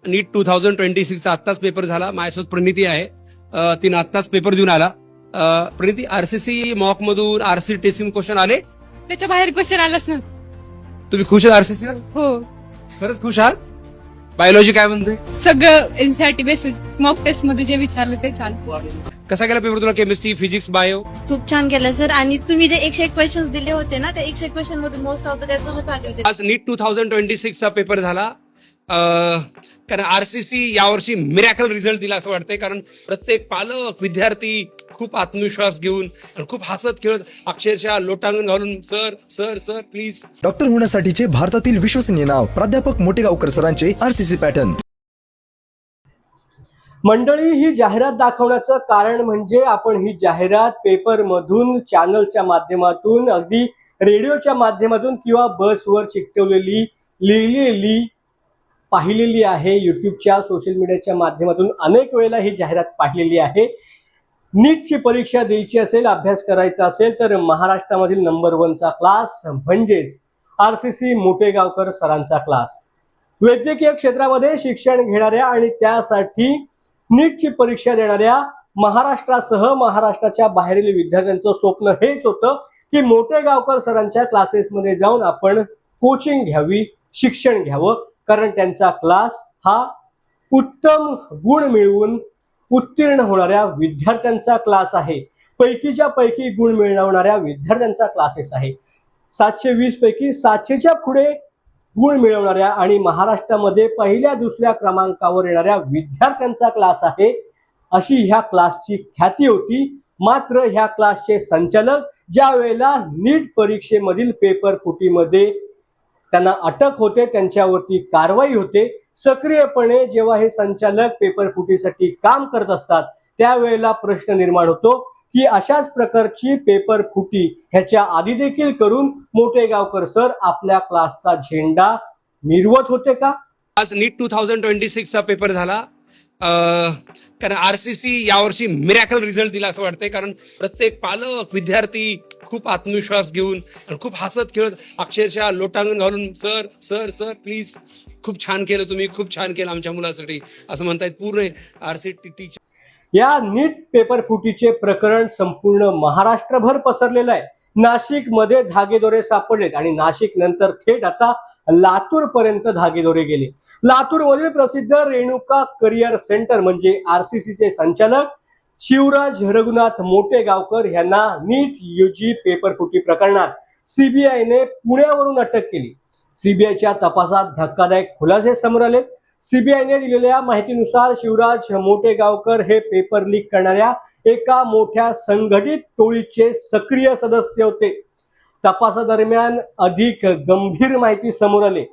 नीट 2026 आत्ताच पेपर झाला. माझ्यासोबत प्रणिती आहे. तिने आत्ताच पेपर देऊन आला. प्रणिती, आरसीसी मॉक मधून आरसी टेस्टिंग क्वेश्चन आले? त्याच्या बाहेर क्वेश्चन आलाच ना. तुम्ही खुश आहात आरसीसी? हो, खरंच खुश आहात? बायोलॉजी काय म्हणते? सगळं एनसीईआरटी बेसिस मॉक टेस्ट मध्ये जे विचारलं ते चालू. कसा गेला पेपर तुला? Chemistry, physics, bio? खूप छान केलं सर. आणि तुम्ही जे 101 क्वेश्चन्स दिले होते ना, त्या 101 क्वेश्चन मधून मोस्ट ऑफ द त्याच्यामध्ये आले होते. आज नीट 2026 चा पेपर झाला. कारण आरसीसी यावर्षी मिरॅकल रिझल्ट दिला असं वाटतंय. कारण प्रत्येक पालक, विद्यार्थी खूप आत्मविश्वास घेऊन आणि खूप हसत खेळत अक्षरशः लोटांगण घालून sir sir sir please. Doctor होण्यासाठीचे भारतातील विश्वसनीय नाव प्राध्यापक मोटेगावकर सरांचे आरसीसी पॅटर्न. मंडळी, ही जाहिरात दाखवण्याचं कारण म्हणजे आपण ही जाहिरात पेपर मधून, चॅनलच्या माध्यमातून, अगदी रेडिओच्या माध्यमातून किंवा बसवर चिकटवलेली, लिहिलेली, पाहिलेली आहे. युट्यूबच्या, सोशल मीडियाच्या माध्यमातून अनेक वेळेला ही जाहिरात पाहिलेली आहे. नीटची परीक्षा द्यायची असेल, अभ्यास करायचा असेल तर महाराष्ट्रामधील नंबर 1चा क्लास म्हणजेच आरसीसी मोटेगावकर सरांचा क्लास. वैद्यकीय क्षेत्रामध्ये शिक्षण घेणाऱ्या आणि त्यासाठी नीटची परीक्षा देणाऱ्या महाराष्ट्रासह महाराष्ट्राच्या बाहेरील विद्यार्थ्यांचं स्वप्न हेच होतं की मोटेगावकर सरांच्या क्लासेसमध्ये जाऊन आपण कोचिंग घ्यावी, शिक्षण घ्यावं. कारण त्यांचा क्लास हा उत्तम गुण मिळवून उत्तीर्ण होणाऱ्या विद्यार्थ्यांचा क्लास आहे. पैकीच्या पैकी गुण मिळवणाऱ्या विद्यार्थ्यांचा क्लासेस आहे. 720 पैकी 700च्या पुढे गुण मिळवणाऱ्या आणि महाराष्ट्रामध्ये पहिल्या दुसऱ्या क्रमांकावर येणाऱ्या विद्यार्थ्यांचा क्लास आहे. अशी ह्या क्लासची ख्याती होती. मात्र ह्या क्लासचे संचालक ज्या वेळेला नीट परीक्षेमधील पेपर फुटीमध्ये त्यांना अटक होते, त्यांच्यावरती कारवाई होते, सक्रियपणे जेव्हा हे संचालक पेपर फुटीसाठी काम करत असतात त्यावेळेला प्रश्न निर्माण होतो की अशाच प्रकारची पेपर फुटी ह्याच्या आधी देखील करून मोटेगावकर सर आपल्या क्लासचा झेंडा मिरवत होते का? आज नीट 2026 चा पेपर झाला. कारण आरसीसी यावर्षी मिरॅकल रिझल्ट दिला असं वाटतंय. कारण प्रत्येक पालक, विद्यार्थी खूप आत्मविश्वास घेऊन आणि खूप हसत खेळत अक्षरशः लोटांगण घालून सर सर सर प्लीज, खूप छान केलं तुम्ही, खूप छान केलं आमच्या मुलासाठी असं म्हणतायत पूर्ण आरसीटी. या नीट पेपर फुटीचे प्रकरण संपूर्ण महाराष्ट्रभर पसरलेलं आहे. नाशिकमध्ये धागेदोरे सापडलेत आणि नाशिक नंतर थेट आता लातूर पर्यंत धागेदोरे गेले. लातूरमधील प्रसिद्ध रेणुका करिअर सेंटर म्हणजे आरसीसीचे संचालक शिवराज रघुनाथ मोटेगावकर यांना नीट यूजी पेपर फुटी प्रकरणात सीबीआयने पुण्यावरून अटक केली. सीबीआयच्या तपासात धक्कादायक खुलासे समोर आले. सीबीआयने दिलेल्या माहितीनुसार शिवराज मोटेगावकर हे पेपर लीक करणाऱ्या एका मोठ्या संघटित टोळीचे सक्रिय सदस्य होते. तपासादरम्यान अधिक गंभीर माहिती समोर आली.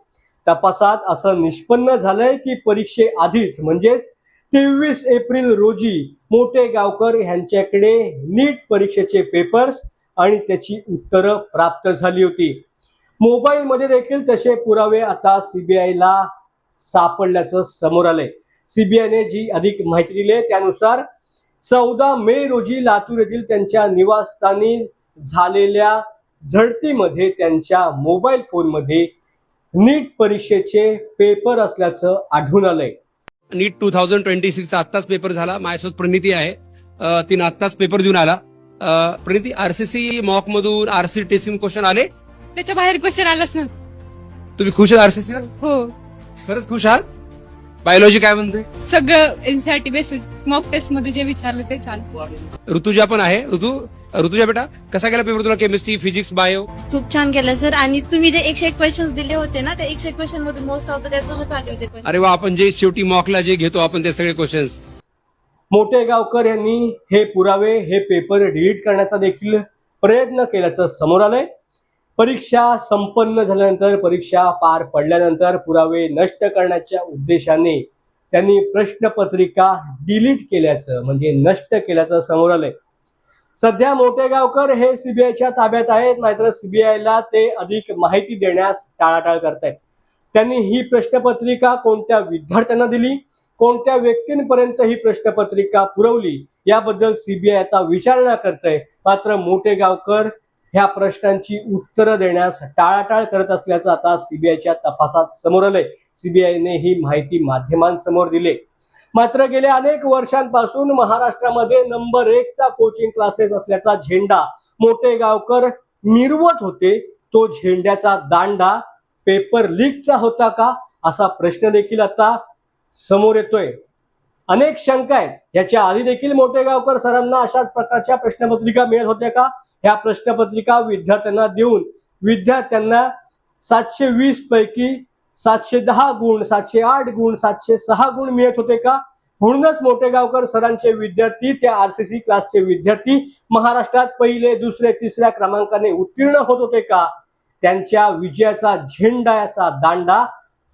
तपासात असं निष्पन्न झालंय की परीक्षेआधीच म्हणजेच 23 एप्रिल रोजी मोटेगावकर यांच्याकडे नीट परीक्षेचे पेपर्स आणि त्याची उत्तरं प्राप्त झाली होती. मोबाईलमध्ये देखील तसे पुरावे आता सीबीआयला सापडल्याचं समोर आलंय. सीबीआयने जी अधिक माहिती दिली त्यानुसार 14 मे रोजी लातूर येथील त्यांच्या निवासस्थानी झालेल्या झडतीमध्ये त्यांच्या मोबाईल फोनमध्ये नीट परीक्षेचे पेपर असल्याचं आढळून आलंय. नीट 2026 आत्ताच पेपर झाला. माझ्यासोबत प्रणिती आहे. तिने आत्ताच पेपर देऊन आला. प्रणिती, आरसीसी मॉक मधून आरसी टेस्टिंग क्वेश्चन आले? त्याच्या बाहेर क्वेश्चन आलाच ना. तुम्ही खुश आहात आरसीसी? हो, खरंच खुश आहात? बायोलॉजी काय म्हणते? सगळं एनसीईआरटी बेसिस मॉक टेस्ट मध्ये जे विचारलं ते चालू. ऋतुजा पण आहे. ऋतुजा बेटा, कसा गेला पेपर तुला? Chemistry, physics, bio? खूप छान केलं सर. आणि तुम्ही जे 101 क्वेश्चन्स दिले होते ना, त्या 101 क्वेश्चन मधून मोस्ट ऑफ द त्याच्यामध्ये आले होते. अरे वा, आपण जे शेवटी मॉकला जे घेतो आपण ते सगळे क्वेश्चन्स. मोटेगावकर यांनी हे पुरावे, हे पेपर डिलीट करण्याचा देखील प्रयत्न केल्याचं समोर आलंय. परीक्षा संपन्न झाल्यानंतर, परीक्षा पार पडल्यानंतर पुरावे नष्ट करण्याच्या उद्देशाने त्यांनी प्रश्नपत्रिका डिलीट केल्याचं म्हणजे नष्ट केल्याचं समोर आलंय. सध्या मोटेगावकर हे सीबीआयच्या ताब्यात आहेत. मात्र सीबीआयला ते अधिक माहिती देण्यास टाळाटाळ करतायत. त्यांनी ही प्रश्नपत्रिका कोणत्या विद्यार्थ्यांना दिली, कोणत्या व्यक्तींपर्यंत ही प्रश्नपत्रिका पुरवली याबद्दल सीबीआय आता विचारणा करतंय. मात्र मोटेगावकर ह्या प्रश्नांची उत्तरं देण्यास टाळाटाळ करत असल्याचं आता सीबीआयच्या तपासात समोर आलंय. सीबीआयने ही माहिती माध्यमांसमोर दिली. मात्र गेल्या अनेक वर्षांपासून महाराष्ट्रामध्ये नंबर 1 चा कोचिंग क्लासेस असल्याचा झेंडा मोटेगावकर मिरवत होते. तो झेंड्याचा दांडा पेपर लीकचा होता का, असा प्रश्न देखील आता समोर येतोय. अनेक शंका आहेत. याच्या आधी देखील मोटेगावकर सरांना अशाच प्रकारच्या प्रश्नपत्रिका मिळत होत्या का? ह्या प्रश्नपत्रिका विद्यार्थ्यांना देऊन विद्यार्थ्यांना 720 पैकी 710 गुण, 708 गुण, 706 गुण मिळत होते का? म्हणूनच मोटेगावकर सरांचे विद्यार्थी, त्या आरसीसी क्लासचे विद्यार्थी महाराष्ट्रात पहिले, दुसरे, तिसऱ्या क्रमांकाने उत्तीर्ण होत होते का? त्यांच्या विजयाचा झेंडाचा दांडा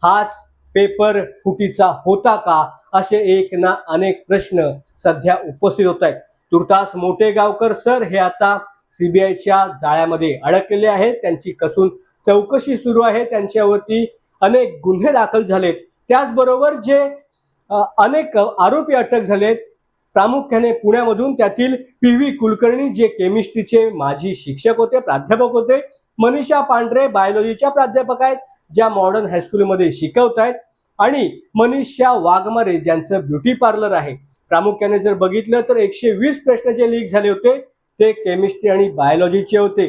हाच पेपर फुटीचा होता का? असे एक ना अनेक प्रश्न सध्या उपस्थित होत आहेत. तुर्तास मोटेगावकर सर हे आता सीबीआयच्या जाळ्यामध्ये अडकलेले आहेत. त्यांची कसून चौकशी सुरू आहे. त्यांच्यावरती अनेक गुन्हे दाखल झालेत. त्याचबरोबर जे अनेक आरोपी अटक झालेत, प्रामुख्याने पुण्यामधून, त्यातील PV कुलकर्णी जे केमिस्ट्रीचे माजी शिक्षक होते, प्राध्यापक होते, मनीषा पांढरे बायोलॉजीच्या प्राध्यापक आहेत, ज्या मॉडर्न हायस्कूलमध्ये शिकवत आहेत, आणि मनीषा वाघमारे ज्यांचं ब्युटी पार्लर आहे. प्रामुख्याने जर बघितलं तर 120 प्रश्न जे लीक झाले होते ते केमिस्ट्री आणि बायोलॉजीचे होते.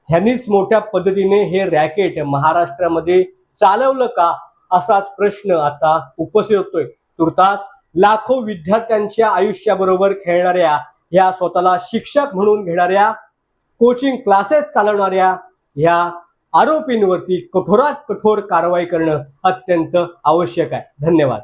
ह्यांनीच मोठ्या पद्धतीने हे रॅकेट महाराष्ट्रामध्ये चालवलं का, असाच प्रश्न आता उपस्थित होतोय. तुर्तास लाखो विद्यार्थ्यांच्या आयुष्याबरोबर खेळणाऱ्या, या स्वतःला शिक्षक म्हणून घेणाऱ्या, कोचिंग क्लासेस चालवणाऱ्या ह्या आरोपींवरती कठोरात कठोर कारवाई करणं अत्यंत आवश्यक आहे. धन्यवाद.